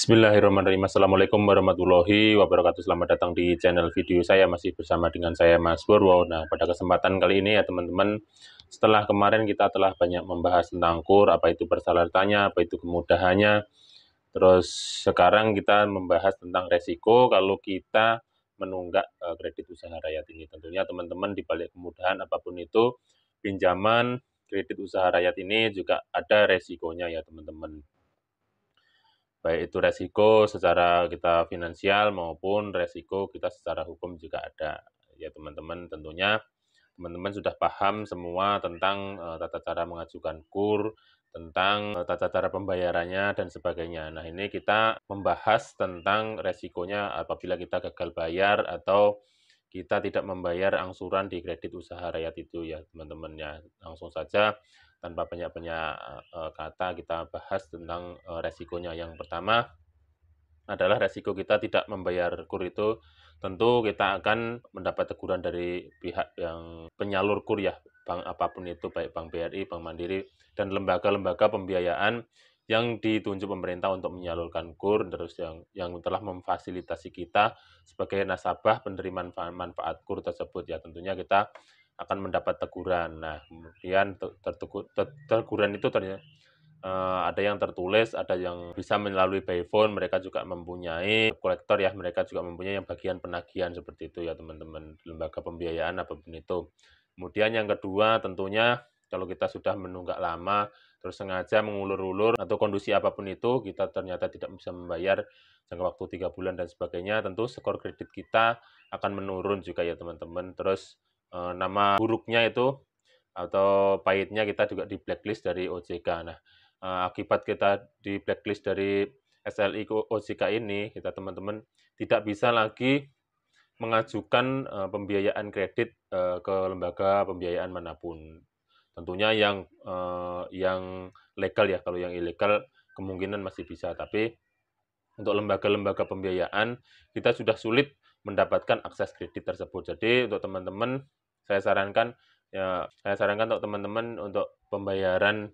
Bismillahirrahmanirrahim. Assalamualaikum warahmatullahi wabarakatuh. Selamat datang di channel video saya. Masih bersama dengan saya Mas Purwo. Nah, pada kesempatan kali ini ya teman-teman, setelah kemarin kita telah banyak membahas tentang KUR, apa itu persyaratannya, apa itu kemudahannya. Terus sekarang kita membahas tentang resiko kalau kita menunggak kredit usaha rakyat ini. Tentunya teman-teman di balik kemudahan apapun itu, pinjaman kredit usaha rakyat ini juga ada resikonya ya teman-teman. Baik itu resiko secara kita finansial maupun resiko kita secara hukum juga ada. Ya teman-teman, tentunya teman-teman sudah paham semua tentang tata cara mengajukan KUR, tentang tata cara pembayarannya dan sebagainya. Nah, ini kita membahas tentang resikonya apabila kita gagal bayar atau kita tidak membayar angsuran di kredit usaha rakyat itu ya teman-teman ya. Langsung saja tanpa banyak-banyak kata kita bahas tentang resikonya. Yang pertama adalah resiko kita tidak membayar KUR itu, tentu kita akan mendapat teguran dari pihak yang penyalur KUR ya, bank apapun itu, baik Bank BRI, Bank Mandiri, dan lembaga-lembaga pembiayaan yang ditunjuk pemerintah untuk menyalurkan KUR, terus yang telah memfasilitasi kita sebagai nasabah penerima manfaat KUR tersebut ya, tentunya kita akan mendapat teguran. Nah, kemudian teguran itu ternyata ada yang tertulis, ada yang bisa melalui by phone, mereka juga mempunyai kolektor ya, mereka juga mempunyai yang bagian penagihan seperti itu ya teman-teman, lembaga pembiayaan apapun itu. Kemudian yang kedua tentunya kalau kita sudah menunggak lama, terus sengaja mengulur-ulur atau kondisi apapun itu, kita ternyata tidak bisa membayar jangka waktu 3 bulan dan sebagainya, tentu skor kredit kita akan menurun juga ya teman-teman. Terus nama buruknya itu atau pahitnya kita juga di blacklist dari OJK. Nah, akibat kita di blacklist dari SLI OJK ini, kita teman-teman tidak bisa lagi mengajukan pembiayaan kredit ke lembaga pembiayaan manapun. Tentunya yang legal ya, kalau yang ilegal kemungkinan masih bisa, tapi untuk lembaga-lembaga pembiayaan kita sudah sulit mendapatkan akses kredit tersebut. Jadi untuk teman-teman saya sarankan untuk teman-teman untuk pembayaran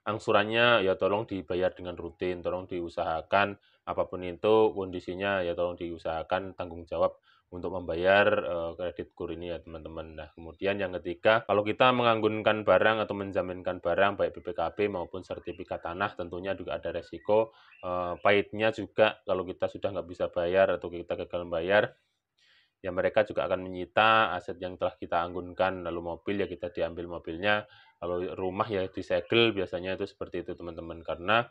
angsurannya ya tolong dibayar dengan rutin, tolong diusahakan apapun itu kondisinya ya tolong diusahakan tanggung jawab untuk membayar kredit KUR ini ya teman-teman. Nah, kemudian yang ketiga, kalau kita menganggunkan barang atau menjaminkan barang baik BPKB maupun sertifikat tanah tentunya juga ada resiko pahitnya juga kalau kita sudah nggak bisa bayar atau kita gagal membayar ya mereka juga akan menyita aset yang telah kita anggunkan, lalu mobil ya kita diambil mobilnya, kalau rumah ya disegel, biasanya itu seperti itu teman-teman, karena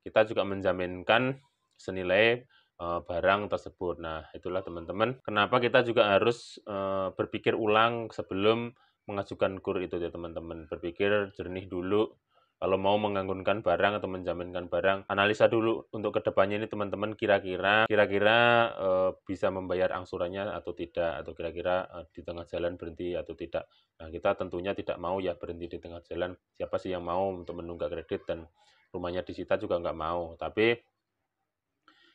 kita juga menjaminkan senilai barang tersebut. Nah, itulah teman-teman, kenapa kita juga harus berpikir ulang sebelum mengajukan KUR itu ya teman-teman, berpikir jernih dulu kalau mau menganggunkan barang atau menjaminkan barang, analisa dulu untuk kedepannya ini teman-teman kira-kira bisa membayar angsurannya atau tidak, atau kira-kira di tengah jalan berhenti atau tidak. Nah, kita tentunya tidak mau ya berhenti di tengah jalan. Siapa sih yang mau untuk menunggak kredit dan rumahnya disita juga nggak mau. Tapi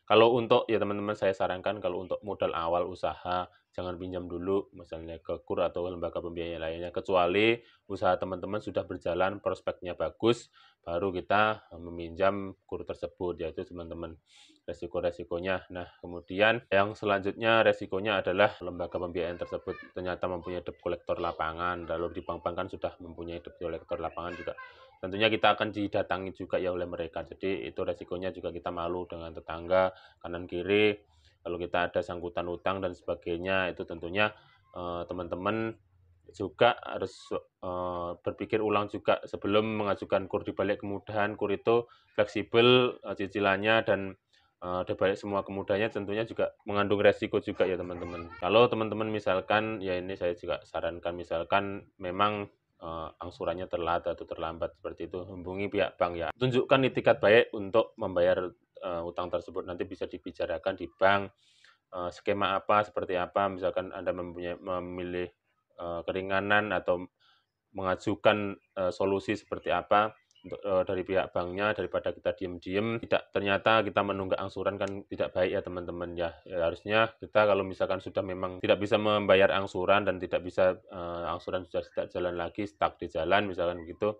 kalau untuk ya teman-teman saya sarankan kalau untuk modal awal usaha jangan pinjam dulu misalnya ke KUR atau lembaga pembiayaan lainnya kecuali usaha teman-teman sudah berjalan prospeknya bagus baru kita meminjam KUR tersebut yaitu teman-teman resiko-resikonya. Nah, kemudian yang selanjutnya resikonya adalah lembaga pembiayaan tersebut ternyata mempunyai debt collector lapangan lalu di bank-bank kan sudah mempunyai debt collector lapangan juga tentunya kita akan didatangi juga ya oleh mereka. Jadi itu resikonya juga kita malu dengan tetangga kanan kiri. Kalau kita ada sangkutan utang dan sebagainya itu tentunya teman-teman juga harus berpikir ulang juga sebelum mengajukan KUR. Di balik kemudahan KUR itu fleksibel cicilannya dan di balik semua kemudahannya tentunya juga mengandung resiko juga ya teman-teman. Kalau teman-teman misalkan ya ini saya juga sarankan misalkan memang angsurannya telat atau terlambat seperti itu, hubungi pihak bank ya. Tunjukkan itikat baik untuk membayar utang tersebut. Nanti bisa dibicarakan di bank skema apa, seperti apa. Misalkan Anda memilih keringanan atau mengajukan solusi seperti apa untuk dari pihak banknya daripada kita diem-diem tidak ternyata kita menunggak angsuran kan tidak baik ya teman-teman ya. Harusnya kita kalau misalkan sudah memang tidak bisa membayar angsuran dan tidak bisa angsuran sudah tidak jalan lagi stuck di jalan misalkan begitu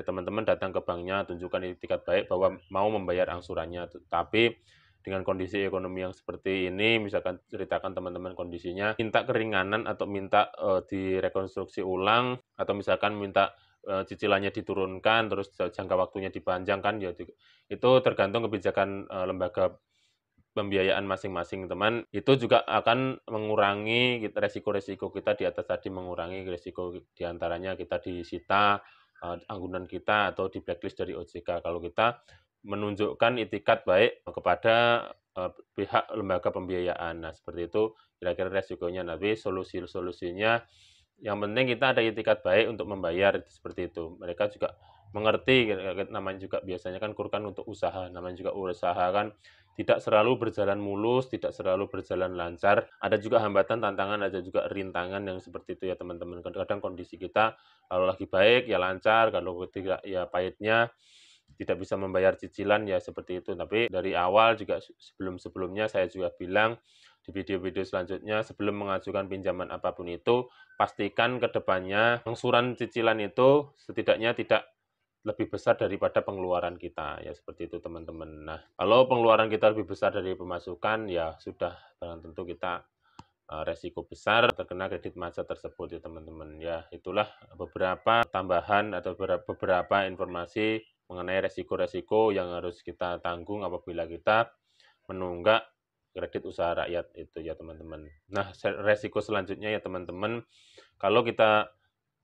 ya teman-teman datang ke banknya, tunjukkan itikat baik bahwa mau membayar angsurannya. Tapi dengan kondisi ekonomi yang seperti ini, misalkan ceritakan teman-teman kondisinya, minta keringanan atau minta direkonstruksi ulang, atau misalkan minta cicilannya diturunkan, terus jangka waktunya dipanjangkan, ya itu tergantung kebijakan lembaga pembiayaan masing-masing teman. Itu juga akan mengurangi resiko-resiko kita di atas tadi, mengurangi resiko diantaranya kita disita anggunan kita atau di blacklist dari OJK kalau kita menunjukkan itikat baik kepada pihak lembaga pembiayaan. Nah, seperti itu kira-kira resikonya. Tapi solusinya yang penting kita ada itikat baik untuk membayar, seperti itu. Mereka juga mengerti, namanya juga biasanya kan KUR kan untuk usaha, namanya juga usaha kan tidak selalu berjalan mulus, tidak selalu berjalan lancar. Ada juga hambatan, tantangan, ada juga rintangan yang seperti itu ya teman-teman. Kadang-kadang kondisi kita kalau lagi baik ya lancar, kalau tidak ya pahitnya tidak bisa membayar cicilan ya seperti itu. Tapi dari awal juga sebelum-sebelumnya saya juga bilang di video-video selanjutnya, sebelum mengajukan pinjaman apapun itu, pastikan ke depannya angsuran cicilan itu setidaknya tidak lebih besar daripada pengeluaran kita, ya seperti itu teman-teman. Nah, kalau pengeluaran kita lebih besar dari pemasukan, ya sudah barang tentu kita resiko besar terkena kredit macet tersebut ya teman-teman. Ya, itulah beberapa tambahan atau beberapa informasi mengenai resiko-resiko yang harus kita tanggung apabila kita menunggak kredit usaha rakyat itu ya teman-teman. Nah, resiko selanjutnya ya teman-teman, kalau kita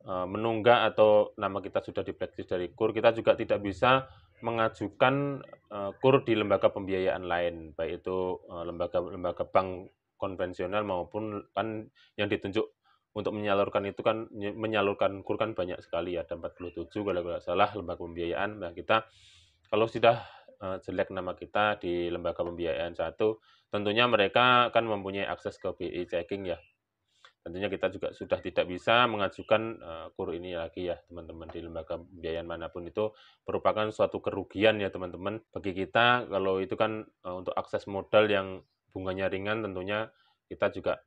menunggak atau nama kita sudah di blacklist dari KUR, kita juga tidak bisa mengajukan KUR di lembaga pembiayaan lain, baik itu lembaga bank konvensional maupun kan yang ditunjuk untuk menyalurkan itu kan menyalurkan KUR kan banyak sekali, ada 47 kalau tidak salah lembaga pembiayaan. Nah, kita kalau sudah jelek nama kita di lembaga pembiayaan satu, tentunya mereka kan mempunyai akses ke BI checking ya. Tentunya kita juga sudah tidak bisa mengajukan KUR ini lagi ya teman-teman di lembaga pembiayaan manapun. Itu merupakan suatu kerugian ya teman-teman bagi kita. Kalau itu kan untuk akses modal yang bunganya ringan, tentunya kita juga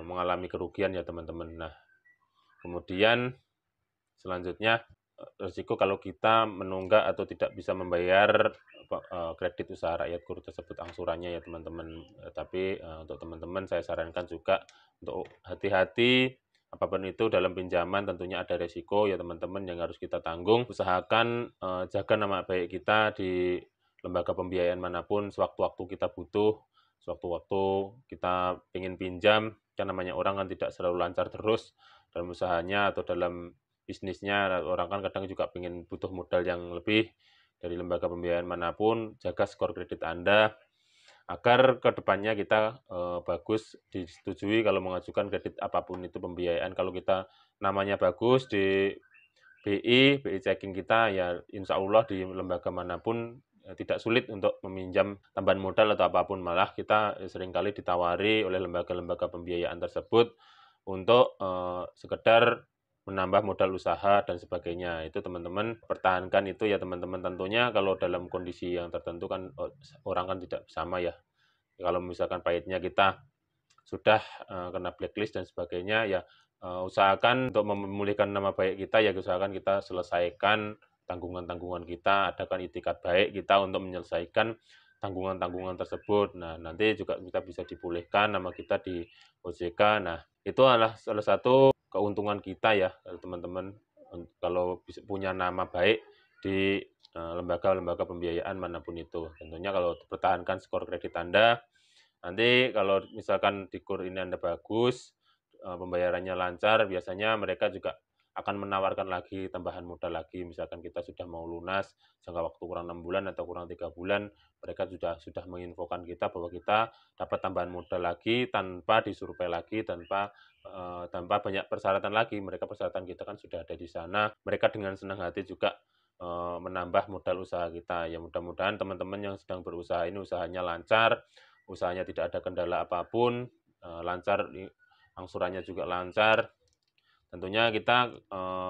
mengalami kerugian ya teman-teman. Nah, kemudian selanjutnya resiko kalau kita menunggak atau tidak bisa membayar kredit usaha rakyat KUR tersebut angsurannya ya teman-teman. Tapi untuk teman-teman saya sarankan juga untuk hati-hati apapun itu dalam pinjaman, tentunya ada resiko ya teman-teman yang harus kita tanggung. Usahakan jaga nama baik kita di lembaga pembiayaan manapun, sewaktu-waktu kita butuh, sewaktu-waktu kita ingin pinjam, kan namanya orang kan tidak selalu lancar terus dalam usahanya atau dalam bisnisnya. Orang kan kadang juga ingin butuh modal yang lebih dari lembaga pembiayaan manapun. Jaga skor kredit Anda agar ke depannya kita bagus, disetujui kalau mengajukan kredit apapun itu pembiayaan. Kalau kita namanya bagus di BI checking kita, ya insya Allah di lembaga manapun tidak sulit untuk meminjam tambahan modal atau apapun. Malah kita seringkali ditawari oleh lembaga-lembaga pembiayaan tersebut untuk sekedar menambah modal usaha dan sebagainya. Itu teman-teman pertahankan itu ya teman-teman. Tentunya kalau dalam kondisi yang tertentu kan orang kan tidak sama ya. Kalau misalkan pahitnya kita sudah kena blacklist dan sebagainya, ya usahakan untuk memulihkan nama baik kita, ya usahakan kita selesaikan tanggungan-tanggungan kita, adakan itikat baik kita untuk menyelesaikan tanggungan-tanggungan tersebut. Nah, nanti juga kita bisa dipulihkan nama kita di OJK. Nah, itu adalah salah satu keuntungan kita ya, teman-teman, kalau bisa punya nama baik di lembaga-lembaga pembiayaan manapun itu. Tentunya kalau pertahankan skor kredit Anda, nanti kalau misalkan di KUR ini Anda bagus, pembayarannya lancar, biasanya mereka juga akan menawarkan lagi tambahan modal lagi. Misalkan kita sudah mau lunas, jangka waktu kurang 6 bulan atau kurang 3 bulan, mereka sudah menginfokan kita bahwa kita dapat tambahan modal lagi tanpa disurvei lagi, tanpa banyak persyaratan lagi. Mereka persyaratan kita kan sudah ada di sana. Mereka dengan senang hati juga menambah modal usaha kita. Ya mudah-mudahan teman-teman yang sedang berusaha ini usahanya lancar, usahanya tidak ada kendala apapun, lancar, angsurannya juga lancar. Tentunya kita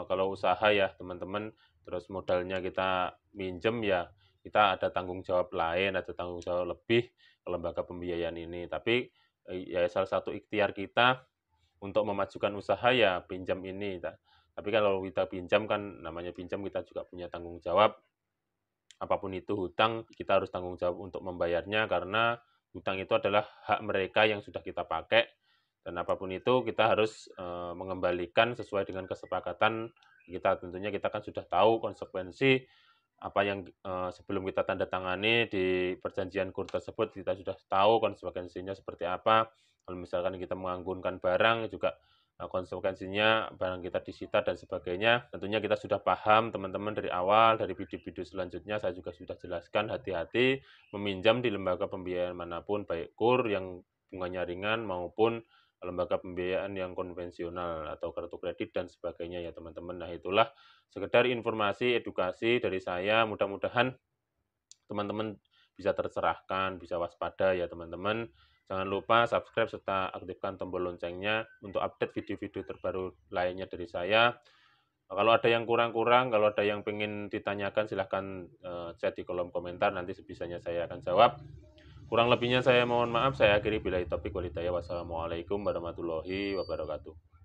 kalau usaha ya teman-teman, terus modalnya kita minjem ya, kita ada tanggung jawab lain, ada tanggung jawab lebih ke lembaga pembiayaan ini. Tapi ya salah satu ikhtiar kita untuk memajukan usaha ya pinjam ini. Tapi kalau kita pinjam kan namanya pinjam kita juga punya tanggung jawab. Apapun itu hutang, kita harus tanggung jawab untuk membayarnya karena hutang itu adalah hak mereka yang sudah kita pakai dan apapun itu kita harus mengembalikan sesuai dengan kesepakatan kita. Tentunya kita kan sudah tahu konsekuensi apa yang sebelum kita tanda tangani di perjanjian kur tersebut, kita sudah tahu konsekuensinya seperti apa. Kalau misalkan kita menganggunkan barang juga konsekuensinya barang kita disita dan sebagainya. Tentunya kita sudah paham teman-teman dari awal, dari video-video selanjutnya saya juga sudah jelaskan hati-hati meminjam di lembaga pembiayaan manapun, baik KUR yang bunganya ringan maupun lembaga pembiayaan yang konvensional atau kartu kredit dan sebagainya ya teman-teman. Nah itulah sekedar informasi, edukasi dari saya, mudah-mudahan teman-teman bisa tercerahkan, bisa waspada ya teman-teman. Jangan lupa subscribe serta aktifkan tombol loncengnya untuk update video-video terbaru lainnya dari saya. Kalau ada yang kurang-kurang, kalau ada yang pengen ditanyakan silahkan chat di kolom komentar, nanti sebisanya saya akan jawab. Kurang lebihnya saya mohon maaf, saya akhiri billahi taufik walhidayah. Wassalamualaikum warahmatullahi wabarakatuh.